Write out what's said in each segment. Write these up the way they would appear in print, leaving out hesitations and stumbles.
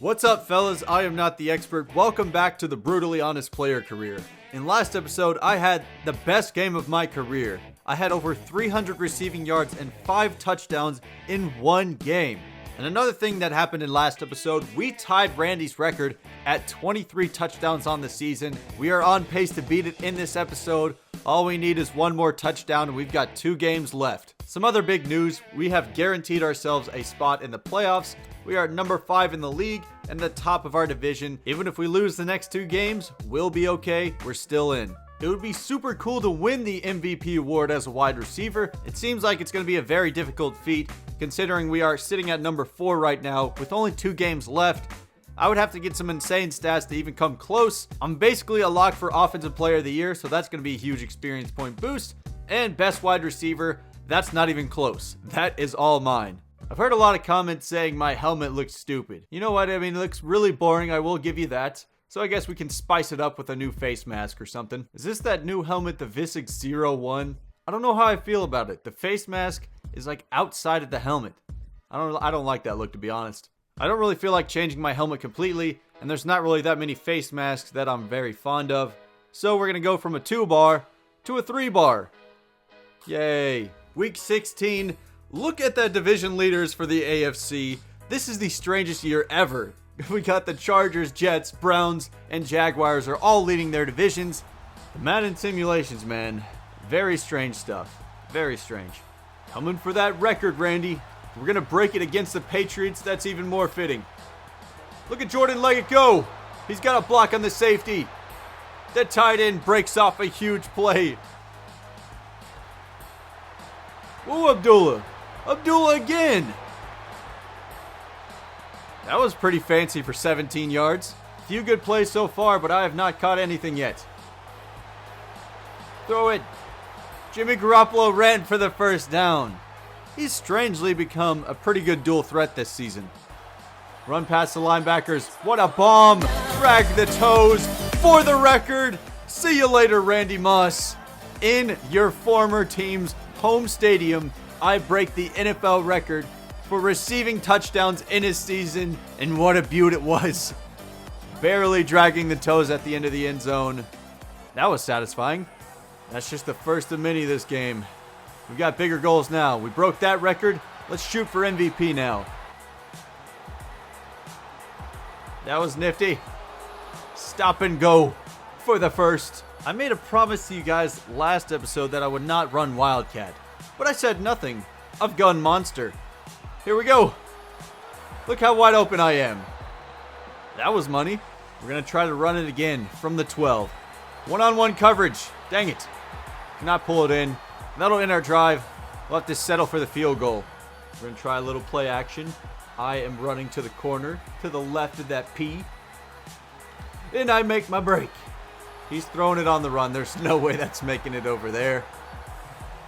What's up, fellas? I am not the expert. Welcome back to the Brutally Honest Player Career. In last episode, I had the best game of my career. I had over 300 receiving yards and 5 touchdowns in one game. And another thing that happened in last episode, we tied Randy's record at 23 touchdowns on the season. We are on pace to beat it in this episode. All we need is one more touchdown and we've got 2 games left. Some other big news, we have guaranteed ourselves a spot in the playoffs. We are number 5 in the league and the top of our division. Even if we lose the next 2 games, we'll be okay. We're still in. It would be super cool to win the MVP award as a wide receiver. It seems like it's going to be a very difficult feat considering we are sitting at number 4 right now with only 2 games left. I would have to get some insane stats to even come close. I'm basically a lock for Offensive Player of the Year, so that's going to be a huge experience point boost. And best wide receiver, that's not even close. That is all mine. I've heard a lot of comments saying my helmet looks stupid. You know what? I mean, it looks really boring. I will give you that. So I guess we can spice it up with a new face mask or something. Is this that new helmet, the Visig 01? I don't know how I feel about it. The face mask is like outside of the helmet. I don't like that look, to be honest. I don't really feel like changing my helmet completely, and there's not really that many face masks that I'm very fond of. So we're gonna go from a 2-bar to a 3-bar. Yay. Week 16. Look at the division leaders for the AFC. This is the strangest year ever. We got the Chargers, Jets, Browns, and Jaguars are all leading their divisions. The Madden simulations, man. Very strange stuff. Very strange. Coming for that record, Randy. We're going to break it against the Patriots. That's even more fitting. Look at Jordan Leggett go. He's got a block on the safety. The tight end breaks off a huge play. Ooh, Abdullah. Abdullah again. That was pretty fancy for 17 yards. Few good plays so far, but I have not caught anything yet. Throw it. Jimmy Garoppolo ran for the first down. He's strangely become a pretty good dual threat this season. Run past the linebackers. What a bomb. Drag the toes for the record. See you later, Randy Moss. In your former team's home stadium, I break the NFL record for receiving touchdowns in a season, and what a beaut it was. Barely dragging the toes at the end of the end zone. That was satisfying. That's just the first of many this game. We've got bigger goals now. We broke that record. Let's shoot for MVP now. That was nifty. Stop and go for the first. I made a promise to you guys last episode that I would not run Wildcat, but I said nothing of Gun Monster. Here we go. Look how wide open I am. That was money. We're going to try to run it again from the 12. One-on-one coverage. Dang it. Cannot pull it in. That'll end our drive. We'll have to settle for the field goal. We're going to try a little play action. I am running to the corner, to the left of that P. And I make my break. He's throwing it on the run. There's no way that's making it over there.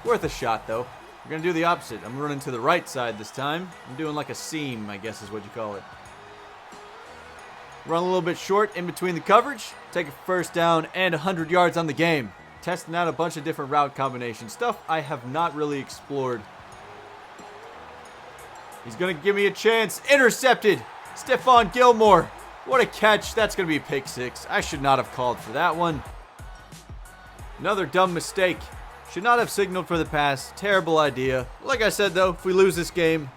Worth a shot, though. We're going to do the opposite. I'm running to the right side this time. I'm doing like a seam, I guess is what you call it. Run a little bit short in between the coverage. Take a first down and 100 yards on the game. Testing out a bunch of different route combinations. Stuff I have not really explored. He's going to give me a chance. Intercepted. Stephon Gilmore. What a catch. That's going to be a pick 6. I should not have called for that one. Another dumb mistake. Should not have signaled for the pass. Terrible idea. Like I said, though, if we lose this game,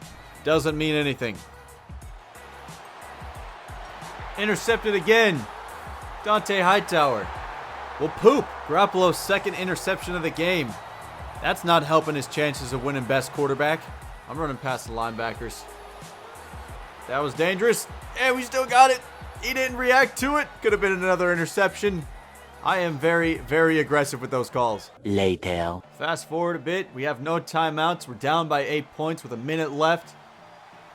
doesn't mean anything. Intercepted again. Dante Hightower. Well, poop. Garoppolo's second interception of the game. That's not helping his chances of winning best quarterback. I'm running past the linebackers. That was dangerous. And we still got it. He didn't react to it. Could have been another interception. I am very, very aggressive with those calls. Later. Fast forward a bit. We have no timeouts. We're down by 8 points with a minute left.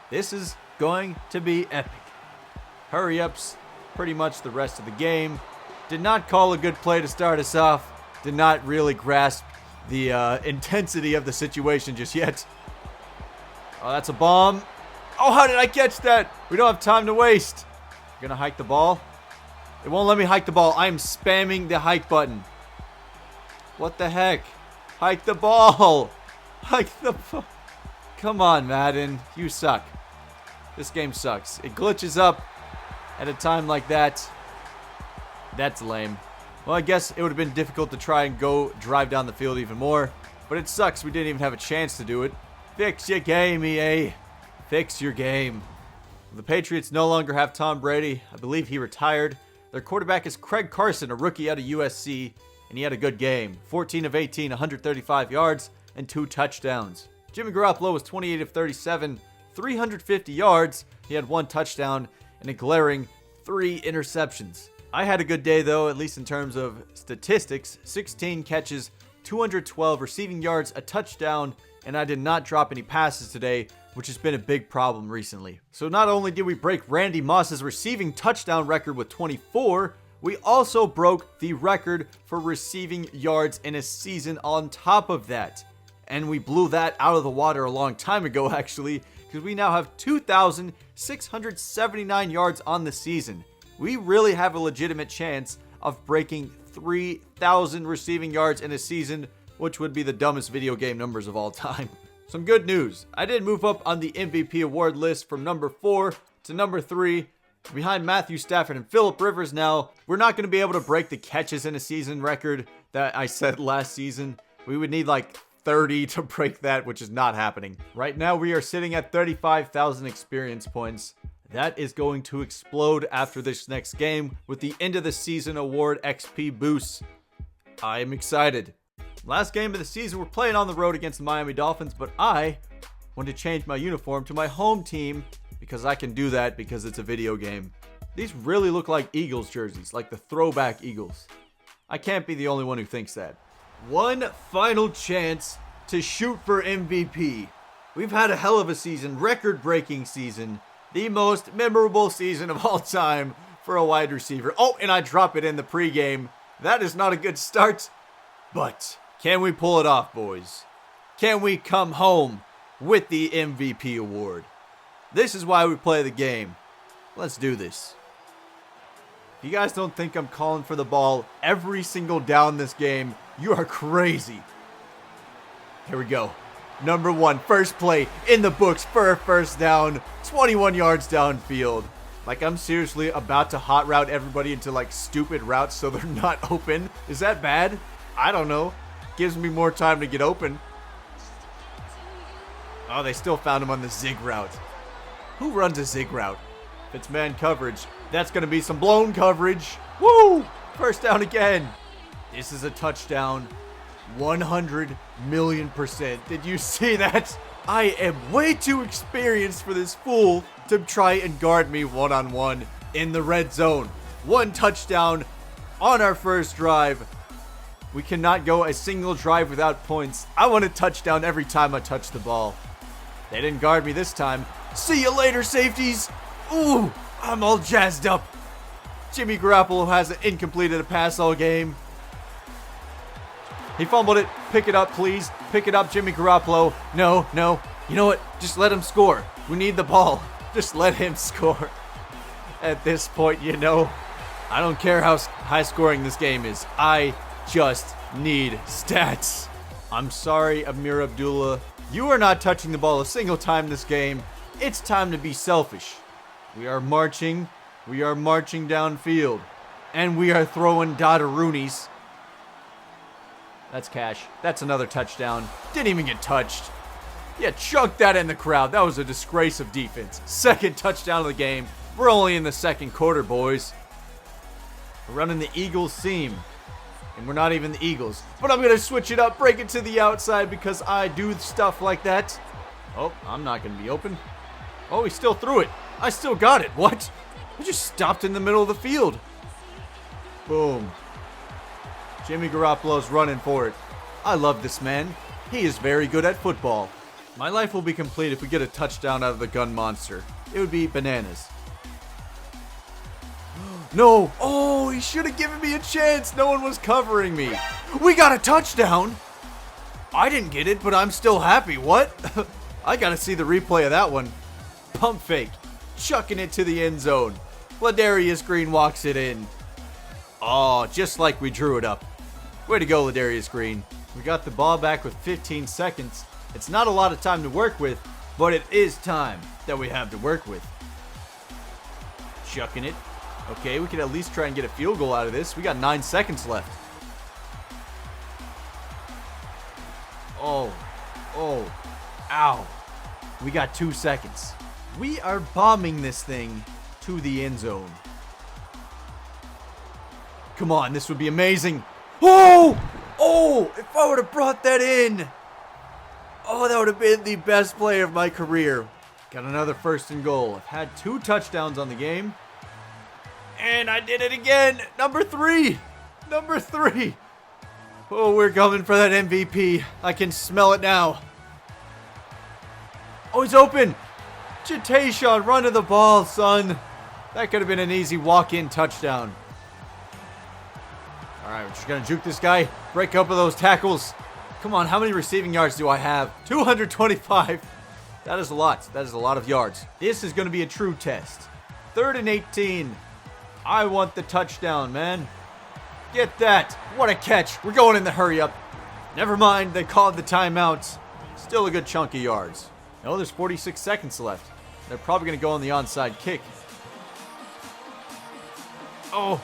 This is going to be epic. Hurry-ups pretty much the rest of the game. Did not call a good play to start us off. Did not really grasp the intensity of the situation just yet. Oh, that's a bomb. Oh, how did I catch that? We don't have time to waste. Gonna hike the ball. It won't let me hike the ball. I am spamming the hike button. What the heck? Hike the ball. Hike the ball. Come on, Madden. You suck. This game sucks. It glitches up at a time like that. That's lame. Well, I guess it would have been difficult to try and go drive down the field even more, but it sucks we didn't even have a chance to do it. Fix your game, EA. Fix your game. The Patriots no longer have Tom Brady. I believe he retired. Their quarterback is Craig Carson, a rookie out of USC, and he had a good game. 14 of 18, 135 yards, and 2 touchdowns. Jimmy Garoppolo was 28 of 37, 350 yards. He had 1 touchdown and a glaring 3 interceptions. I had a good day, though, at least in terms of statistics. 16 catches, 212 receiving yards, a touchdown, and I did not drop any passes today, which has been a big problem recently. So not only did we break Randy Moss's receiving touchdown record with 24, we also broke the record for receiving yards in a season on top of that. And we blew that out of the water a long time ago, actually, because we now have 2,679 yards on the season. We really have a legitimate chance of breaking 3,000 receiving yards in a season, which would be the dumbest video game numbers of all time. Some good news. I did move up on the MVP award list from number 4 to number 3. Behind Matthew Stafford and Phillip Rivers now. We're not going to be able to break the catches in a season record that I set last season. We would need like 30 to break that, which is not happening. Right now we are sitting at 35,000 experience points. That is going to explode after this next game with the end of the season award XP boosts. I am excited. Last game of the season, we're playing on the road against the Miami Dolphins, but I want to change my uniform to my home team because I can do that because it's a video game. These really look like Eagles jerseys, like the throwback Eagles. I can't be the only one who thinks that. One final chance to shoot for MVP. We've had a hell of a season, record-breaking season. The most memorable season of all time for a wide receiver. Oh, and I drop it in the pregame. That is not a good start. But can we pull it off, boys? Can we come home with the MVP award? This is why we play the game. Let's do this. If you guys don't think I'm calling for the ball every single down this game, you are crazy. Here we go. Number 1, first play in the books for a first down, 21 yards downfield. Like, I'm seriously about to hot route everybody into like stupid routes so they're not open. Is that bad? I don't know. Gives me more time to get open. Oh, they still found him on the zig route. Who runs a zig route? If it's man coverage, that's going to be some blown coverage. Woo! First down again. This is a touchdown. 100 million %. Did you see that? I am way too experienced for this fool to try and guard me one-on-one in the red zone. 1 touchdown on our first drive. We cannot go a single drive without points. I want a touchdown every time I touch the ball. They didn't guard me this time. See you later, safeties. Ooh, I'm all jazzed up. Jimmy Garoppolo hasn't incompleted a pass all game. He fumbled it. Pick it up, please. Pick it up, Jimmy Garoppolo. No. You know what? Just let him score. We need the ball. Just let him score. At this point, you know, I don't care how high scoring this game is. I just need stats. I'm sorry, Amir Abdullah. You are not touching the ball a single time this game. It's time to be selfish. We are marching downfield. And we are throwing Dodderoonies. That's cash. That's another touchdown. Didn't even get touched. Yeah, chunk that in the crowd. That was a disgrace of defense. Second touchdown of the game. We're only in the second quarter, boys. We're running the Eagles seam. And we're not even the Eagles. But I'm going to switch it up, break it to the outside because I do stuff like that. Oh, I'm not going to be open. Oh, he still threw it. I still got it. What? I just stopped in the middle of the field. Boom. Jimmy Garoppolo's running for it. I love this man. He is very good at football. My life will be complete if we get a touchdown out of the gun monster. It would be bananas. No. Oh, he should have given me a chance. No one was covering me. We got a touchdown. I didn't get it, but I'm still happy. What? I got to see the replay of that one. Pump fake. Chucking it to the end zone. Ladarius Green walks it in. Oh, just like we drew it up. Way to go, Ladarius Green. We got the ball back with 15 seconds. It's not a lot of time to work with, but it is time that we have to work with. chucking it. Okay, we can at least try and get a field goal out of this. We got 9 seconds left. Oh, ow. We got 2 seconds. We are bombing this thing to the end zone. Come on, this would be amazing. Oh, if I would have brought that in. Oh, that would have been the best play of my career. Got another 1st and goal. I've had 2 touchdowns on the game. And I did it again. Number 3. Oh, we're coming for that MVP. I can smell it now. Oh, he's open. Jatayshawn, run to the ball, son. That could have been an easy walk-in touchdown. All right, we're just going to juke this guy. Break up with those tackles. Come on, how many receiving yards do I have? 225. That is a lot. That is a lot of yards. This is going to be a true test. 3rd and 18. I want the touchdown, man. Get that. What a catch. We're going in the hurry up. Never mind, they called the timeouts. Still a good chunk of yards. No, there's 46 seconds left. They're probably going to go on the onside kick. Oh,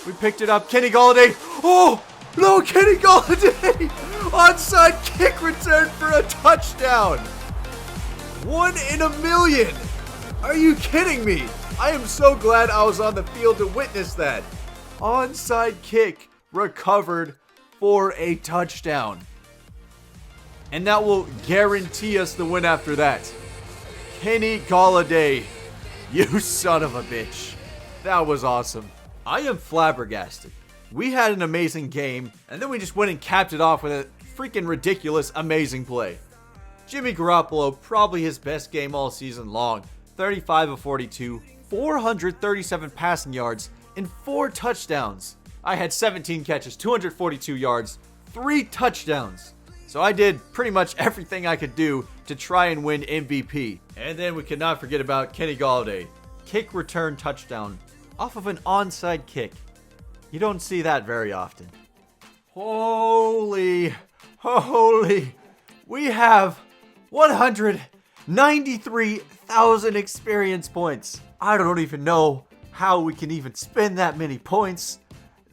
we picked it up. Kenny Golladay. Oh, no, Kenny Golladay. Onside kick return for a touchdown. 1 in a million. Are you kidding me? I am so glad I was on the field to witness that. Onside kick recovered for a touchdown. And that will guarantee us the win after that. Kenny Golladay, you son of a bitch. That was awesome. I am flabbergasted. We had an amazing game, and then we just went and capped it off with a freaking ridiculous, amazing play. Jimmy Garoppolo, probably his best game all season long. 35 of 42, 437 passing yards, and 4 touchdowns. I had 17 catches, 242 yards, 3 touchdowns. So I did pretty much everything I could do to try and win MVP. And then we cannot forget about Kenny Golladay. Kick return touchdown off of an onside kick. You don't see that very often. Holy. We have 193,000 experience points. I don't even know how we can even spend that many points.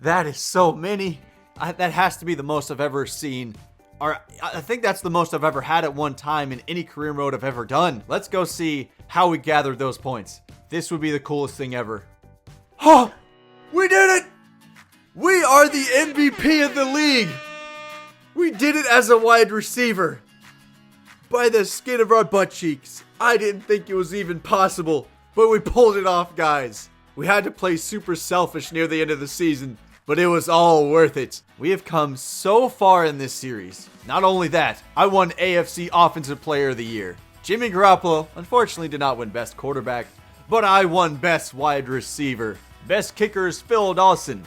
That is so many. That has to be the most I've ever seen. Or I think that's the most I've ever had at one time in any career mode I've ever done. Let's go see how we gathered those points. This would be the coolest thing ever. Oh, we did it! We are the MVP of the league. We did it as a wide receiver. By the skin of our butt cheeks. I didn't think it was even possible, but we pulled it off, guys. We had to play super selfish near the end of the season, but it was all worth it. We have come so far in this series. Not only that, I won AFC Offensive Player of the Year. Jimmy Garoppolo, unfortunately, did not win Best Quarterback, but I won Best Wide Receiver. Best Kicker is Phil Dawson.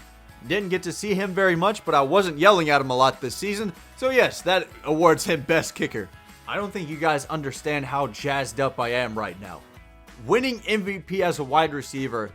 Didn't get to see him very much, but I wasn't yelling at him a lot this season, so yes, that awards him Best Kicker. I don't think you guys understand how jazzed up I am right now. Winning MVP as a wide receiver,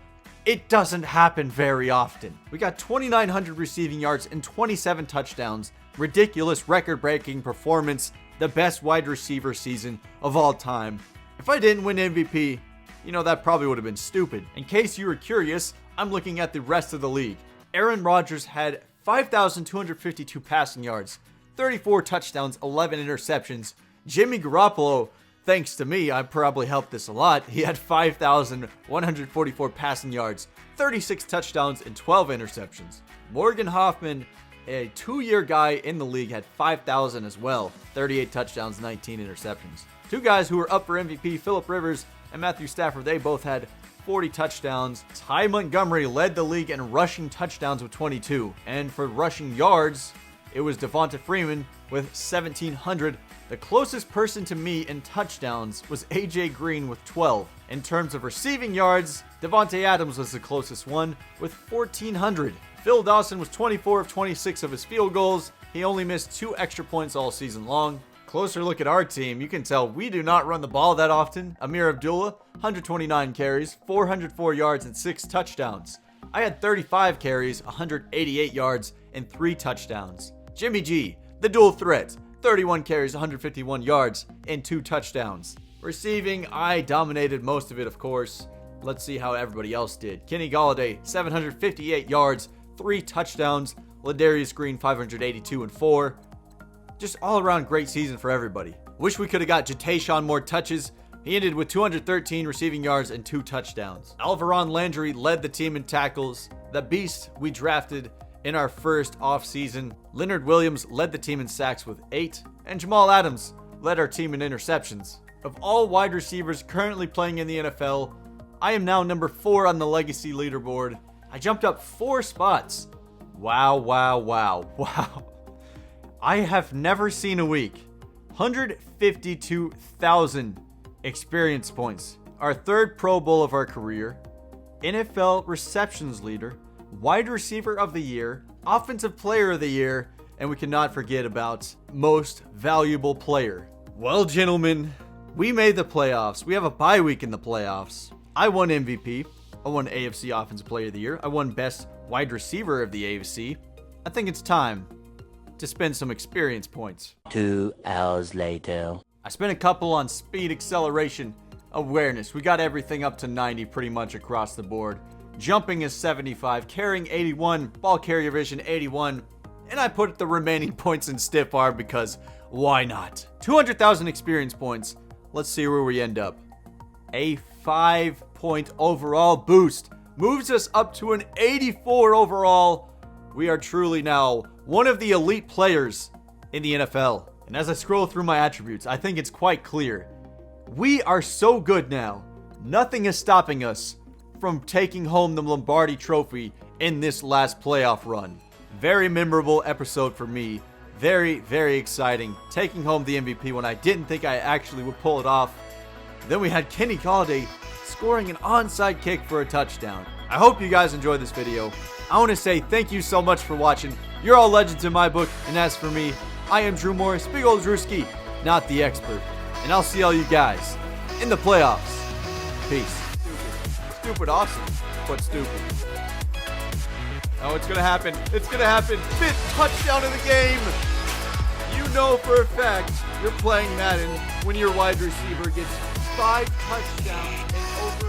it doesn't happen very often. We got 2,900 receiving yards and 27 touchdowns. Ridiculous record-breaking performance. The best wide receiver season of all time. If I didn't win MVP, that probably would have been stupid. In case you were curious, I'm looking at the rest of the league. Aaron Rodgers had 5,252 passing yards, 34 touchdowns, 11 interceptions. Jimmy Garoppolo, thanks to me, I probably helped this a lot. He had 5,144 passing yards, 36 touchdowns, and 12 interceptions. Morgan Hoffman, a 2-year guy in the league, had 5,000 as well, 38 touchdowns, 19 interceptions. 2 guys who were up for MVP, Phillip Rivers and Matthew Stafford, they both had 40 touchdowns. Ty Montgomery led the league in rushing touchdowns with 22. And for rushing yards, it was Devonta Freeman with 1,700. The closest person to me in touchdowns was AJ Green with 12. In terms of receiving yards, Devontae Adams was the closest one with 1,400. Phil Dawson was 24 of 26 of his field goals. He only missed 2 extra points all season long. Closer look at our team, you can tell we do not run the ball that often. Amir Abdullah, 129 carries, 404 yards, and 6 touchdowns. I had 35 carries, 188 yards, and 3 touchdowns. Jimmy G, the dual threat, 31 carries, 151 yards, and 2 touchdowns. Receiving, I dominated most of it, of course. Let's see how everybody else did. Kenny Golladay, 758 yards, 3 touchdowns. Ladarius Green, 582 and 4. Just all around great season for everybody. Wish we could have got Jatayshawn more touches. He ended with 213 receiving yards and 2 touchdowns. Alvaron Landry led the team in tackles. The beast we drafted in our first offseason. Leonard Williams led the team in sacks with 8. And Jamal Adams led our team in interceptions. Of all wide receivers currently playing in the NFL, I am now number 4 on the legacy leaderboard. I jumped up 4 spots. Wow, wow, wow, wow. I have never seen a week. 152,000 experience points. Our 3rd Pro Bowl of our career. NFL receptions leader. Wide receiver of the year. Offensive player of the year. And we cannot forget about most valuable player. Well, gentlemen, we made the playoffs. We have a bye week in the playoffs. I won MVP. I won AFC Offensive Player of the Year. I won Best Wide Receiver of the AFC. I think it's time to spend some experience points. 2 hours later. I spent a couple on speed, acceleration, awareness. We got everything up to 90 pretty much across the board. Jumping is 75, carrying 81, ball carrier vision 81, and I put the remaining points in stiff arm because why not? 200,000 experience points. Let's see where we end up. A 5-point overall boost moves us up to an 84 overall. We are truly now one of the elite players in the NFL. And as I scroll through my attributes, I think it's quite clear. We are so good now. Nothing is stopping us from taking home the Lombardi Trophy in this last playoff run. Very memorable episode for me. Very, very exciting. Taking home the MVP when I didn't think I actually would pull it off. Then we had Kenny Golladay scoring an onside kick for a touchdown. I hope you guys enjoyed this video. I want to say thank you so much for watching. You're all legends in my book. And as for me, I am Drew Morris, big old Drewski, not the expert. And I'll see all you guys in the playoffs. Peace. Stupid awesome, but stupid. Oh, it's gonna happen. It's gonna happen. 5th touchdown of the game. You know for a fact you're playing Madden when your wide receiver gets 5 touchdowns and over